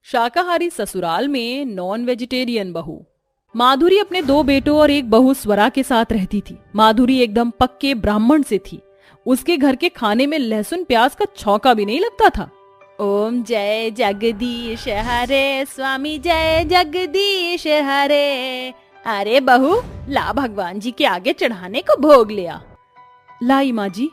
शाकाहारी ससुराल में नॉन वेजिटेरियन बहू। माधुरी अपने 2 बेटों और एक बहू स्वरा के साथ रहती थी। माधुरी एकदम पक्के ब्राह्मण से थी। उसके घर के खाने में लहसुन प्याज का छौंका भी नहीं लगता था। ओम जय जगदीश हरे स्वामी जय जगदीश हरे। अरे बहू, ला भगवान जी के आगे चढ़ाने को भोग लिया। लाई माँ जी।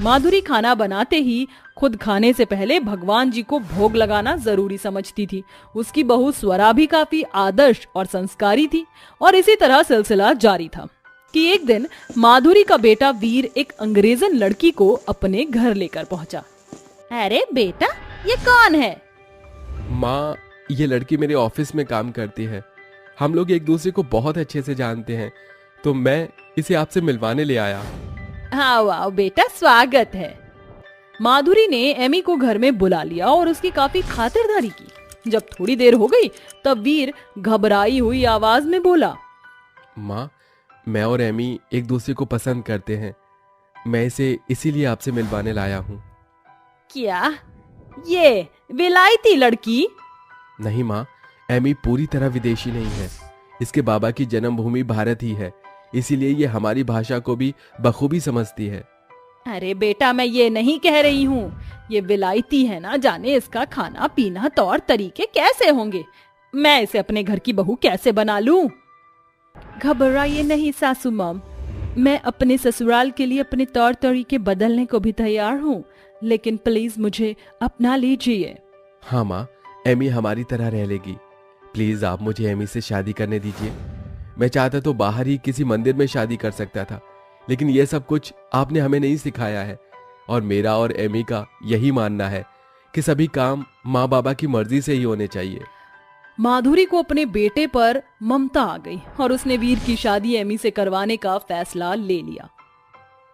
माधुरी खाना बनाते ही खुद खाने से पहले भगवान जी को भोग लगाना जरूरी समझती थी। उसकी बहू स्वरा भी काफी आदर्श और संस्कारी थी और इसी तरह सिलसिला जारी था कि एक दिन माधुरी का बेटा वीर एक अंग्रेजन लड़की को अपने घर लेकर पहुंचा। अरे बेटा, ये कौन है? माँ, ये लड़की मेरे ऑफिस में काम करती है। हम लोग एक दूसरे को बहुत अच्छे से जानते हैं, तो मैं इसे आपसे मिलवाने ले आया। हाँ वाह बेटा, स्वागत है। माधुरी ने एमी को घर में बुला लिया और उसकी काफी खातिरदारी की। जब थोड़ी देर हो गई तब वीर घबराई हुई आवाज में बोला, माँ, मैं और एमी एक दूसरे को पसंद करते हैं। मैं इसे इसीलिए आपसे मिलवाने लाया हूँ। क्या ये विलायती लड़की? नहीं माँ, एमी पूरी तरह विदेशी नहीं है। इसके बाबा की जन्मभूमि भारत ही है, इसीलिए ये हमारी भाषा को भी बखूबी समझती है। अरे बेटा, मैं ये नहीं कह रही हूँ। ये विलायती है ना, जाने इसका खाना पीना तौर तरीके कैसे होंगे। मैं इसे अपने घर की बहू कैसे बना लूं? घबराइए नहीं सासू मॉम, मैं अपने ससुराल के लिए अपने तौर तरीके बदलने को भी तैयार हूँ, लेकिन प्लीज मुझे अपना लीजिए। हाँ माँ, एमी हमारी तरह रह लेगी। प्लीज आप मुझे एमी से शादी करने दीजिए। मैं चाहता तो बाहर ही किसी मंदिर में शादी कर सकता था, लेकिन यह सब कुछ आपने हमें नहीं सिखाया है और मेरा और एमी का यही मानना है कि सभी काम माँ बाबा की मर्जी से ही होने चाहिए। माधुरी को अपने बेटे पर ममता आ गई और उसने वीर की शादी एमी से करवाने का फैसला ले लिया।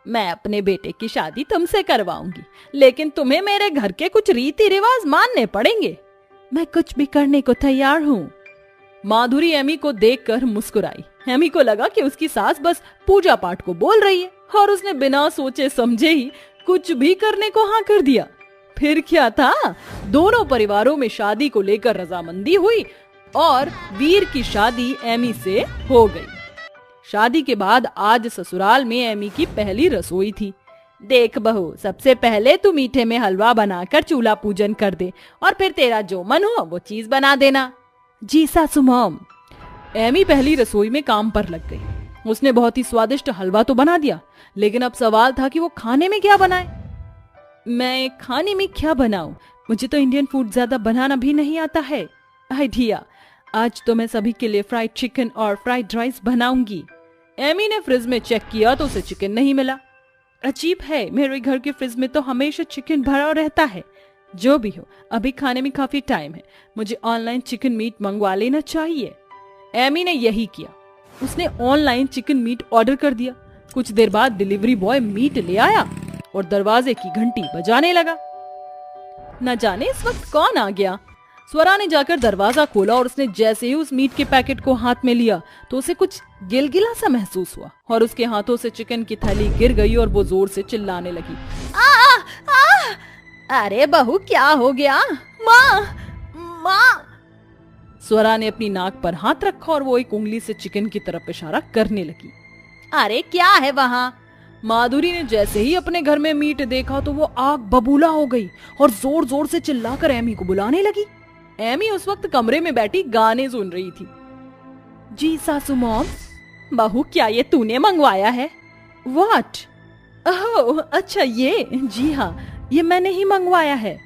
मैं अपने बेटे की शादी तुमसे करवाऊंगी, लेकिन तुम्हें मेरे घर के कुछ रीति रिवाज मानने पड़ेंगे। मैं कुछ भी करने को तैयार हूँ। माधुरी एमी को देखकर मुस्कुराई। एमी को लगा कि उसकी सास बस पूजा पाठ को बोल रही है और उसने बिना सोचे समझे ही कुछ भी करने को हाँ कर दिया। फिर क्या था, दोनों परिवारों में शादी को लेकर रजामंदी हुई और वीर की शादी एमी से हो गई। शादी के बाद आज ससुराल में एमी की पहली रसोई थी। देख बहू, सबसे पहले तू मीठे में हलवा बनाकर चूल्हा पूजन कर दे और फिर तेरा जो मन हो वो चीज बना देना। जी सासू मॉम। एमी पहली रसोई में काम पर लग गई। उसने बहुत ही स्वादिष्ट हलवा तो बना दिया, लेकिन अब सवाल था कि वो खाने में क्या बनाए। मैं खाने में क्या बनाऊं? मुझे तो इंडियन फूड ज्यादा बनाना भी नहीं आता है। आइडिया, आज तो मैं सभी के लिए फ्राइड चिकन और फ्राइड राइस बनाऊंगी। एमी ने फ्रिज में चेक किया तो उसे चिकन नहीं मिला। अजीब है, मेरे घर के फ्रिज में तो हमेशा चिकन भरा रहता है। जो भी हो, अभी खाने में काफी टाइम है, मुझे ऑनलाइन चिकन मीट मंगवा लेना चाहिए। एमी ने यही किया। उसने ऑनलाइन चिकन मीट ऑर्डर कर दिया। कुछ देर बाद डिलीवरी बॉय मीट ले आया और दरवाजे की घंटी बजाने लगा। न जाने इस वक्त कौन आ गया। स्वरा ने जाकर दरवाजा खोला और उसने जैसे ही उस मीट के पैकेट को हाथ में लिया तो उसे कुछ गिलगिला सा महसूस हुआ और उसके हाथों से चिकन की थैली गिर गई और वो जोर से चिल्लाने लगी। अरे बहू, क्या हो गया? माँ, माँ। स्वरा ने अपनी नाक पर हाथ रखा और वो एक उंगली से चिकन की तरफ इशारा करने लगी। अरे क्या है वहाँ? माधुरी ने जैसे ही अपने घर में मीट देखा तो वो आग बबूला हो गई और जोर जोर से चिल्लाकर एमी को बुलाने लगी। एमी उस वक्त कमरे में बैठी गाने सुन रही थी। जी सासू मॉम। बहू, क्या ये तूने मंगवाया है? व्हाट? ओह अच्छा, ये? जी हाँ, ये मैंने ही मंगवाया है।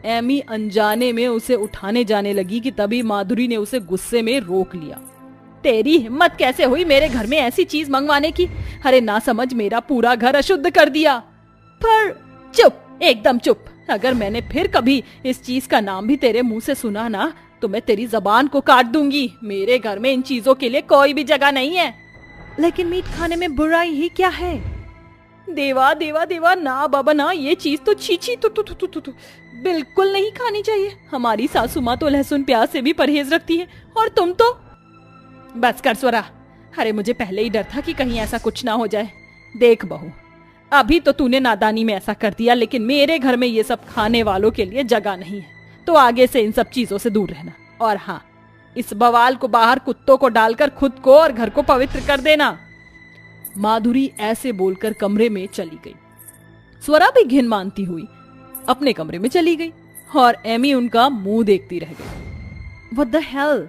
एमी अनजाने में उसे उठाने जाने लगी कि तभी माधुरी ने उसे गुस्से में रोक लिया। तेरी हिम्मत कैसे हुई मेरे घर में ऐसी चीज मंगवाने की? अरे ना समझ, मेरा पूरा घर अशुद्ध कर दिया। पर चुप, एकदम चुप। अगर मैंने फिर कभी इस चीज का नाम भी तेरे मुंह से सुना ना तो मैं तेरी जबान को काट दूंगी। मेरे घर में इन चीजों के लिए कोई भी जगह नहीं है। लेकिन मीट खाने में बुराई ही क्या है? देवा देवा देवा, ना बाबा ना, ये चीज तो छी तू बिल्कुल नहीं खानी चाहिए। हमारी सासू माँ तो लहसुन प्याज से भी परहेज रखती है और तुम तो। बस कर स्वरा। अरे मुझे पहले ही डर था कि कहीं ऐसा कुछ ना हो जाए। देख बहू, अभी तो तूने नादानी में ऐसा कर दिया, लेकिन मेरे घर में ये सब खाने वालों के लिए जगह नहीं है। तो आगे से इन सब चीजों से दूर रहना। और हाँ, इस बवाल को बाहर कुत्तों को डालकर खुद को और घर को पवित्र कर देना। माधुरी ऐसे बोलकर कमरे में चली गई। स्वरा भी घिन मानती हुई अपने कमरे में चली गई और एमी उनका मुंह देखती रह गई। What the hell?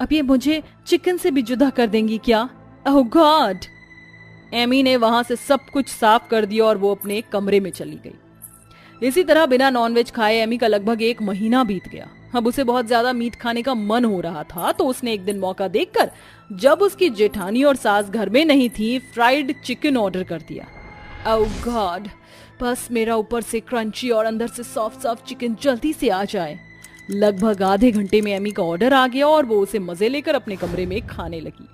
अब ये मुझे चिकन से भी जुदा कर देंगी क्या? Oh God! एमी ने वहां से सब कुछ साफ कर दिया और वो अपने कमरे में चली गई। इसी तरह बिना नॉनवेज खाए एमी का लगभग 1 महीना बीत गया। अब उसे बहुत ज्यादा मीट खाने का मन हो रहा था, तो उसने एक दिन मौका देखकर, जब उसकी जेठानी और सास घर में नहीं थी, फ्राइड चिकन ऑर्डर कर दिया। Oh God! बस मेरा ऊपर से क्रंची और अंदर से सॉफ्ट सॉफ्ट चिकन जल्दी से आ जाए। लगभग आधे घंटे में एमी का ऑर्डर आ गया और वो उसे मजे लेकर अपने कमरे में खाने लगी।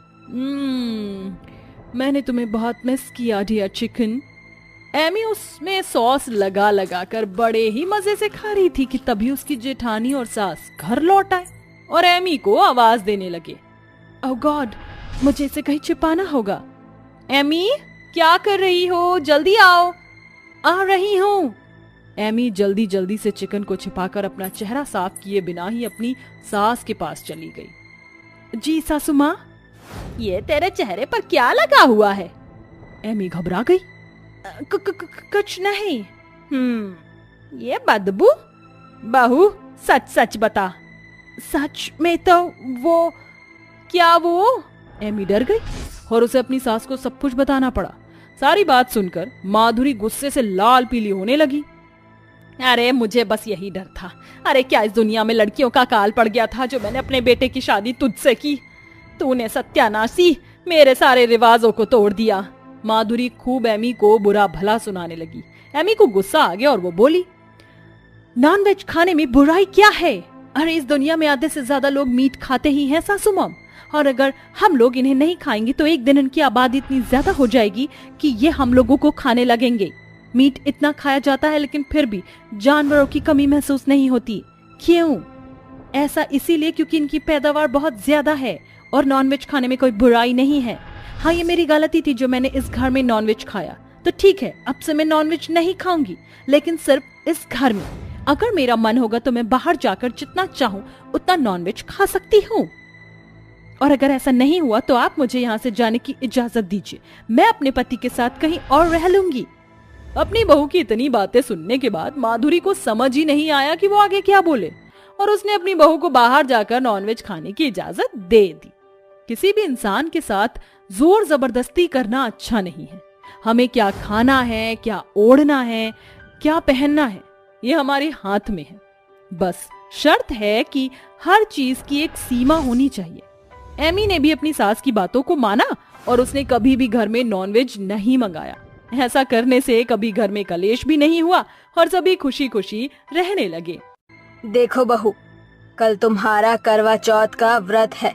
मैंने तुम्हें बहुत मिस किया डियर चिकन। एमी उसमें सॉस लगा लगा कर बड़े ही मजे से खा रही थी कि तभी उसकी जेठानी और सास घर लौट आए और एमी को आवाज देने लगे। ओह गॉड, मुझे इसे कहीं छिपाना होगा। एमी, क्या कर रही हो? जल्दी आओ। आ रही हूँ। एमी जल्दी जल्दी से चिकन को छिपाकर अपना चेहरा साफ किए बिना ही अपनी सास के पास चली गई। जी सासू माँ, ये तेरे चेहरे पर क्या लगा हुआ है? एमी घबरा गई। कुछ नहीं। ये बदबू। बहू, सच सच बता। सच में तो वो। क्या वो? एमी डर गई और उसे अपनी सास को सब कुछ बताना पड़ा। सारी बात सुनकर माधुरी गुस्से से लाल पीली होने लगी। अरे मुझे बस यही डर था। अरे क्या इस दुनिया में लड़कियों का काल पड़ गया था जो मैंने अपने बेटे की शादी तुझसे की? तूने सत्यानाशी मेरे सारे रिवाजों को तोड़ दिया। माधुरी खूब एमी को बुरा भला सुनाने लगी। एमी को गुस्सा आ गया और वो बोली, नॉनवेज खाने में बुराई क्या है? अरे इस दुनिया में आधे से ज्यादा लोग मीट खाते ही हैं सासू माँ, और अगर हम लोग इन्हें नहीं खाएंगे तो एक दिन इनकी आबादी इतनी ज्यादा हो जाएगी कि ये हम लोगों को खाने लगेंगे। मीट इतना खाया जाता है लेकिन फिर भी जानवरों की कमी महसूस नहीं होती। क्यों? ऐसा इसीलिए क्योंकि इनकी पैदावार बहुत ज्यादा है और नॉनवेज खाने में कोई बुराई नहीं है। हाँ, ये मेरी गलती थी जो मैंने इस घर में नॉनवेज खाया। तो ठीक है, अब से मैं नॉनवेज नहीं खाऊंगी, लेकिन सिर्फ इस घर में। अगर मेरा मन होगा तो मैं बाहर जाकर जितना चाहूँ उतना नॉनवेज खा सकती हूँ। और अगर ऐसा नहीं हुआ तो आप मुझे यहाँ से जाने की इजाजत दीजिए। मैं अपने पति के साथ कहीं और रह लूंगी। अपनी बहू की इतनी बातें सुनने के बाद माधुरी को समझ ही नहीं आया कि वो आगे क्या बोले, और उसने अपनी बहू को बाहर जाकर नॉनवेज खाने की इजाजत दे दी। किसी भी इंसान के साथ जोर जबरदस्ती करना अच्छा नहीं है। हमें क्या खाना है, क्या ओढ़ना है, क्या पहनना है, ये हमारे हाथ में है। बस शर्त है कि हर चीज की एक सीमा होनी चाहिए। एमी ने भी अपनी सास की बातों को माना और उसने कभी भी घर में नॉनवेज नहीं मंगाया। ऐसा करने से कभी घर में कलेश भी नहीं हुआ और सभी खुशी खुशी रहने लगे। देखो बहू, कल तुम्हारा करवा चौथ का व्रत है,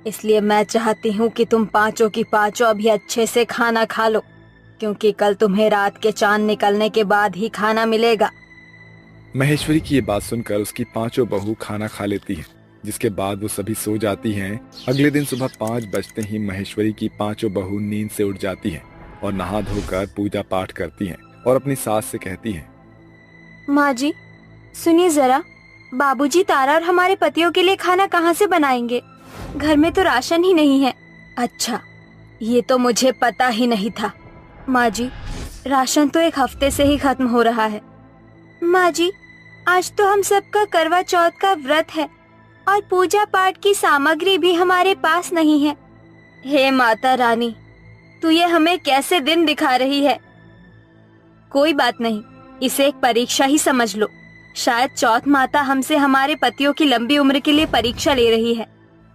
इसलिए मैं चाहती हूँ कि तुम पांचों की पांचों अभी अच्छे से खाना खा लो, क्योंकि कल तुम्हें रात के चांद निकलने के बाद ही खाना मिलेगा। महेश्वरी की ये बात सुनकर उसकी पांचों बहू खाना खा लेती है, जिसके बाद वो सभी सो जाती हैं। अगले दिन सुबह 5 बजते ही महेश्वरी की पांचों बहू नींद से उठ जाती हैं और नहा धोकर पूजा पाठ करती हैं और अपनी सास से कहती हैं, माँ जी सुनिए जरा, बाबूजी तारा और हमारे पतियों के लिए खाना कहाँ से बनाएंगे? घर में तो राशन ही नहीं है। अच्छा, ये तो मुझे पता ही नहीं था। माँ जी, राशन तो 1 हफ्ते से ही खत्म हो रहा है। माँ जी, आज तो हम सबका करवा चौथ का व्रत है और पूजा पाठ की सामग्री भी हमारे पास नहीं है। हे माता रानी, तू ये हमें कैसे दिन दिखा रही है? कोई बात नहीं, इसे एक परीक्षा ही समझ लो। शायद चौथ माता हमसे हमारे पतियों की लंबी उम्र के लिए परीक्षा ले रही है।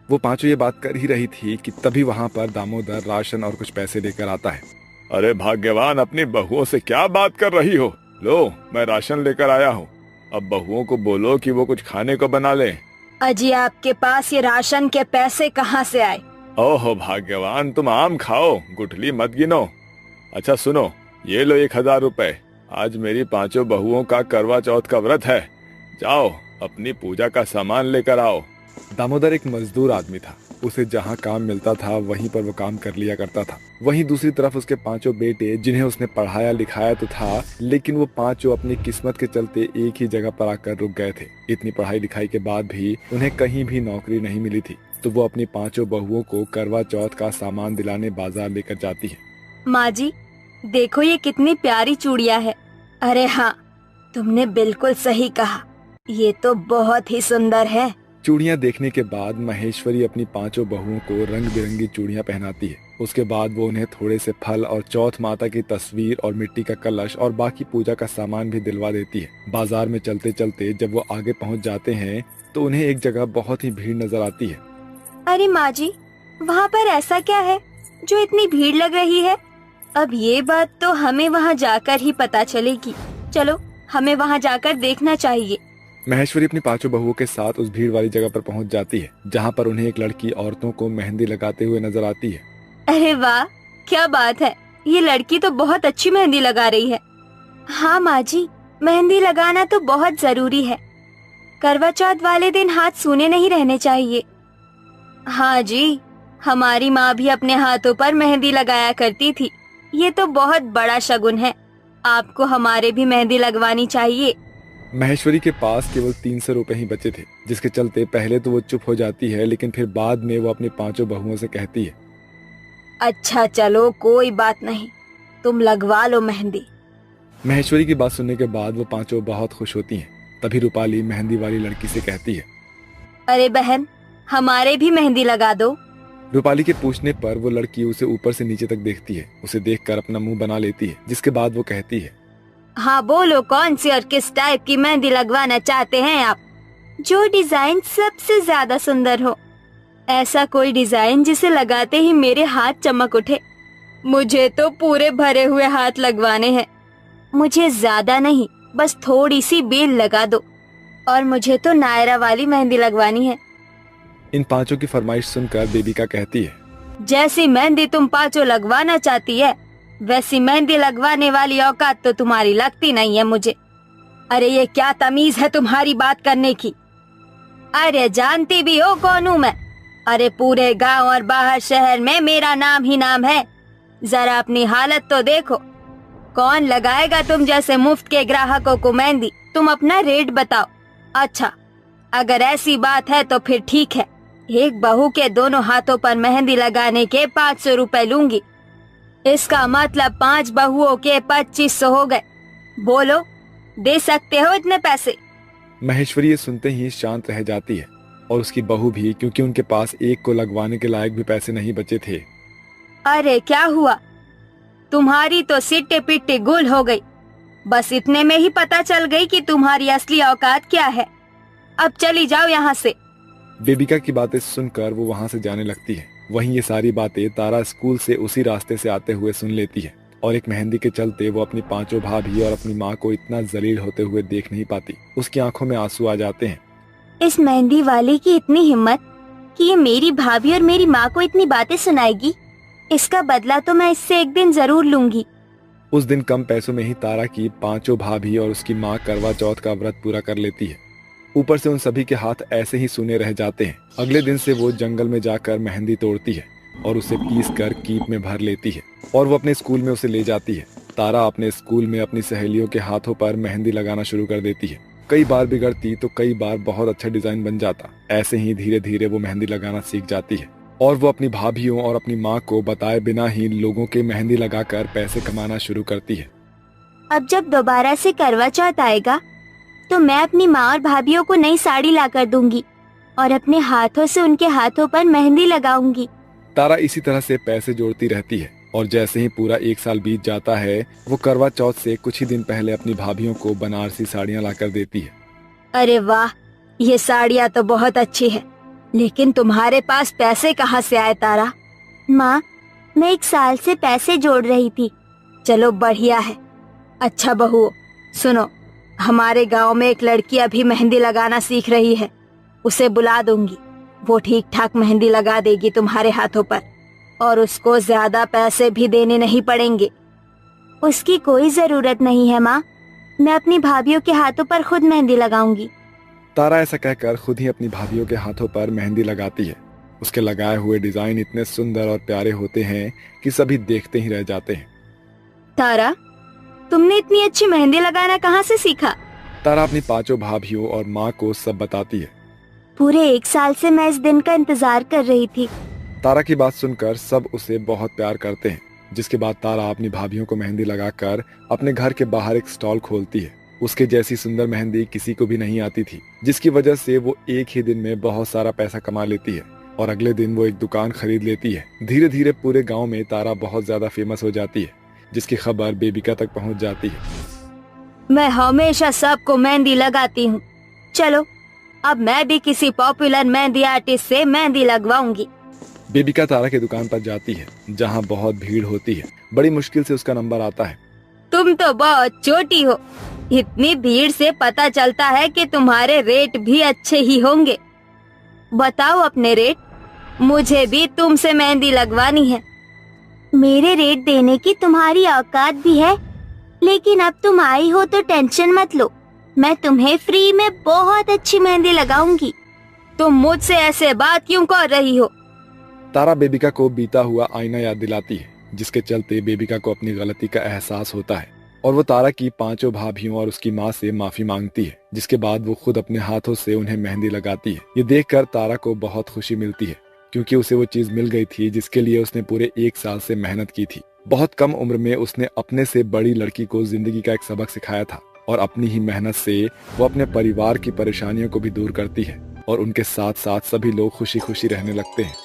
वो पांचों ये बात कर ही रही थी कि तभी वहाँ पर दामोदर राशन और कुछ पैसे लेकर आता है। अरे भाग्यवान, अपनी बहुओं से क्या बात कर रही हो? लो, मैं राशन लेकर आया हूँ। अब बहुओं को बोलो कि वो कुछ खाने को बना ले। अजी, आपके पास ये राशन के पैसे कहाँ से आए? ओहो भाग्यवान, तुम आम खाओ, गुठली मत गिनो। अच्छा सुनो, ये लो 1000 रुपए। आज मेरी पांचों बहुओं का करवा चौथ का व्रत है। जाओ अपनी पूजा का सामान लेकर आओ। दामोदर एक मजदूर आदमी था उसे जहाँ काम मिलता था वहीं पर वो काम कर लिया करता था। वहीं दूसरी तरफ उसके पांचों बेटे, जिन्हें उसने पढ़ाया लिखाया तो था, लेकिन वो पांचों अपनी किस्मत के चलते एक ही जगह पर आकर रुक गए थे। इतनी पढ़ाई लिखाई के बाद भी उन्हें कहीं भी नौकरी नहीं मिली थी, तो वो अपनी पांचों बहुओं को करवा चौथ का सामान दिलाने बाजार लेकर जाती है। माँ जी, देखो ये कितनी प्यारी चूड़ियाँ है। अरे हाँ, तुमने बिल्कुल सही कहा, ये तो बहुत ही सुंदर है। चूड़ियाँ देखने के बाद महेश्वरी अपनी पांचों बहुओं को रंग बिरंगी चूड़ियाँ पहनाती है। उसके बाद वो उन्हें थोड़े से फल और चौथ माता की तस्वीर और मिट्टी का कलश और बाकी पूजा का सामान भी दिलवा देती है। बाजार में चलते चलते जब वो आगे पहुंच जाते हैं तो उन्हें एक जगह बहुत ही भीड़ नजर आती है। अरे माँ जी, वहाँ पर ऐसा क्या है जो इतनी भीड़ लग रही है? अब ये बात तो हमें वहाँ जाकर ही पता चलेगी। चलो, हमें वहाँ जाकर देखना चाहिए। महेश्वरी अपनी पांचों बहुओं के साथ उस भीड़ वाली जगह पर पहुंच जाती है, जहां पर उन्हें एक लड़की औरतों को मेहंदी लगाते हुए नजर आती है। अरे वाह, क्या बात है, ये लड़की तो बहुत अच्छी मेहंदी लगा रही है। हाँ माँ जी, मेहंदी लगाना तो बहुत जरूरी है। करवा चौथ वाले दिन हाथ सूने नहीं रहने चाहिए। हाँ जी, हमारी माँ भी अपने हाथों पर मेहंदी लगाया करती थी। ये तो बहुत बड़ा शगुन है, आपको हमारे भी मेहंदी लगवानी चाहिए। महेश्वरी के पास केवल 300 रुपए ही बचे थे, जिसके चलते पहले तो वो चुप हो जाती है, लेकिन फिर बाद में वो अपनी पांचों बहुओं से कहती है, अच्छा चलो कोई बात नहीं, तुम लगवा लो मेहंदी। महेश्वरी की बात सुनने के बाद वो पांचों बहुत खुश होती हैं। तभी रूपाली मेहंदी वाली लड़की से कहती है, अरे बहन, हमारे भी मेहंदी लगा दो। रूपाली के पूछने पर वो लड़की उसे ऊपर से नीचे तक देखती है। उसे देखकर अपना मुंह बना लेती है, जिसके बाद वो कहती है, हाँ बोलो, कौन सी और किस टाइप की मेहंदी लगवाना चाहते हैं आप? जो डिजाइन सबसे ज्यादा सुंदर हो, ऐसा कोई डिजाइन जिसे लगाते ही मेरे हाथ चमक उठे। मुझे तो पूरे भरे हुए हाथ लगवाने हैं। मुझे ज्यादा नहीं, बस थोड़ी सी बेल लगा दो। और मुझे तो नायरा वाली मेहंदी लगवानी है। इन पांचों की फरमाइश सुनकर बेबिका कहती है, जैसी मेहंदी तुम पांचों लगवाना चाहती है, वैसी मेहंदी लगवाने वाली औकात तो तुम्हारी लगती नहीं है मुझे। अरे ये क्या तमीज है तुम्हारी बात करने की? अरे जानती भी हो कौन हूँ मैं? अरे पूरे गांव और बाहर शहर में मेरा नाम ही नाम है। जरा अपनी हालत तो देखो। कौन लगाएगा तुम जैसे मुफ्त के ग्राहकों को मेहंदी? तुम अपना रेट बताओ। अच्छा, अगर ऐसी बात है तो फिर ठीक है, एक बहू के दोनों हाथों पर मेहंदी लगाने के 500 रुपए लूंगी। इसका मतलब 5 बहुओं के 2500 हो गए। बोलो, दे सकते हो इतने पैसे? महेश्वरी ये सुनते ही शांत रह जाती है, और उसकी बहू भी, क्योंकि उनके पास एक को लगवाने के लायक भी पैसे नहीं बचे थे। अरे क्या हुआ? तुम्हारी तो सिट्टे पिट्टे गुल हो गई। बस इतने में ही पता चल गई कि तुम्हारी असली औकात क्या है। अब चली जाओ यहाँ से। बेबिका की बातें सुनकर वो वहाँ से जाने लगती है। वहीं ये सारी बातें तारा स्कूल से उसी रास्ते से आते हुए सुन लेती है, और एक मेहंदी के चलते वो अपनी पांचों भाभी और अपनी माँ को इतना जलील होते हुए देख नहीं पाती। उसकी आंखों में आंसू आ जाते हैं। इस मेहंदी वाले की इतनी हिम्मत कि ये मेरी भाभी और मेरी माँ को इतनी बातें सुनाएगी। इसका बदला तो मैं इससे एक दिन जरूर लूंगी। उस दिन कम पैसों में ही तारा की पांचों भाभी और उसकी माँ करवा चौथ का व्रत पूरा कर लेती है। ऊपर से उन सभी के हाथ ऐसे ही सूने रह जाते हैं। अगले दिन से वो जंगल में जाकर मेहंदी तोड़ती है और उसे पीस कर कीप में भर लेती है, और वो अपने स्कूल में उसे ले जाती है। तारा अपने स्कूल में अपनी सहेलियों के हाथों पर मेहंदी लगाना शुरू कर देती है। कई बार बिगड़ती तो कई बार बहुत अच्छा डिजाइन बन जाता। ऐसे ही धीरे धीरे वो मेहंदी लगाना सीख जाती है, और वो अपनी भाभीयों और अपनी माँ को बताए बिना ही लोगों के मेहंदी लगाकर पैसे कमाना शुरू करती है। अब जब दोबारा से करवा चौथ आएगा तो मैं अपनी माँ और भाभीयों को नई साड़ी लाकर दूंगी और अपने हाथों से उनके हाथों पर मेहंदी लगाऊंगी। तारा इसी तरह से पैसे जोड़ती रहती है, और जैसे ही पूरा 1 साल बीत जाता है, वो करवा चौथ से कुछ ही दिन पहले अपनी भाभीयों को बनारसी साड़ियाँ लाकर देती है। अरे वाह, ये साड़ियाँ तो बहुत अच्छी है, लेकिन तुम्हारे पास पैसे कहाँ से आए तारा? माँ, मैं 1 साल से पैसे जोड़ रही थी। चलो बढ़िया है। अच्छा बहू, सुनो, हमारे गांव में एक लड़की अभी मेहंदी लगाना सीख रही है। उसे बुला दूंगी, वो ठीक ठाक मेहंदी लगा देगी तुम्हारे हाथों पर, और उसको ज्यादा पैसे भी देने नहीं पड़ेंगे। उसकी कोई जरूरत नहीं है माँ, मैं अपनी भाभीयों के हाथों पर खुद मेहंदी लगाऊंगी। तारा ऐसा कहकर खुद ही अपनी भाभीयों के हाथों पर मेहंदी लगाती है। उसके लगाए हुए डिजाइन इतने सुंदर और प्यारे होते हैं कि सभी देखते ही रह जाते हैं। तारा, तुमने इतनी अच्छी मेहंदी लगाना कहाँ से सीखा? तारा अपनी पांचों भाभियों और माँ को सब बताती है। पूरे 1 साल से मैं इस दिन का इंतजार कर रही थी। तारा की बात सुनकर सब उसे बहुत प्यार करते हैं, जिसके बाद तारा अपनी भाभियों को मेहंदी लगाकर अपने घर के बाहर एक स्टॉल खोलती है। उसके जैसी सुंदर मेहंदी किसी को भी नहीं आती थी, जिसकी वजह से वो एक ही दिन में बहुत सारा पैसा कमा लेती है और अगले दिन वो एक दुकान खरीद लेती है। धीरे धीरे पूरे गांव में तारा बहुत ज्यादा फेमस हो जाती है, जिसकी खबर बेबिका तक पहुंच जाती है। मैं हमेशा सबको मेहंदी लगाती हूँ। चलो, अब मैं भी किसी पॉपुलर मेहंदी आर्टिस्ट से मेहंदी लगवाऊंगी। बेबिका तारा की दुकान पर जाती है, जहाँ बहुत भीड़ होती है। बड़ी मुश्किल से उसका नंबर आता है। तुम तो बहुत छोटी हो, इतनी भीड़ से पता चलता है कि तुम्हारे रेट भी अच्छे ही होंगे। बताओ अपने रेट, मुझे भी तुमसे मेहंदी लगवानी है। मेरे रेट देने की तुम्हारी औकात भी है, लेकिन अब तुम आई हो तो टेंशन मत लो, मैं तुम्हें फ्री में बहुत अच्छी मेहंदी लगाऊंगी। तुम मुझसे ऐसे बात क्यों कर रही हो? तारा बेबिका को बीता हुआ आईना याद दिलाती है, जिसके चलते बेबिका को अपनी गलती का एहसास होता है और वो तारा की पांचों भाभियों और उसकी माँ से माफी मांगती है, जिसके बाद वो खुद अपने हाथों से उन्हें मेहंदी लगाती है। ये देखकर तारा को बहुत खुशी मिलती है, क्योंकि उसे वो चीज मिल गई थी जिसके लिए उसने पूरे 1 साल से मेहनत की थी। बहुत कम उम्र में उसने अपने से बड़ी लड़की को जिंदगी का एक सबक सिखाया था और अपनी ही मेहनत से वो अपने परिवार की परेशानियों को भी दूर करती है और उनके साथ साथ सभी लोग खुशी खुशी रहने लगते हैं।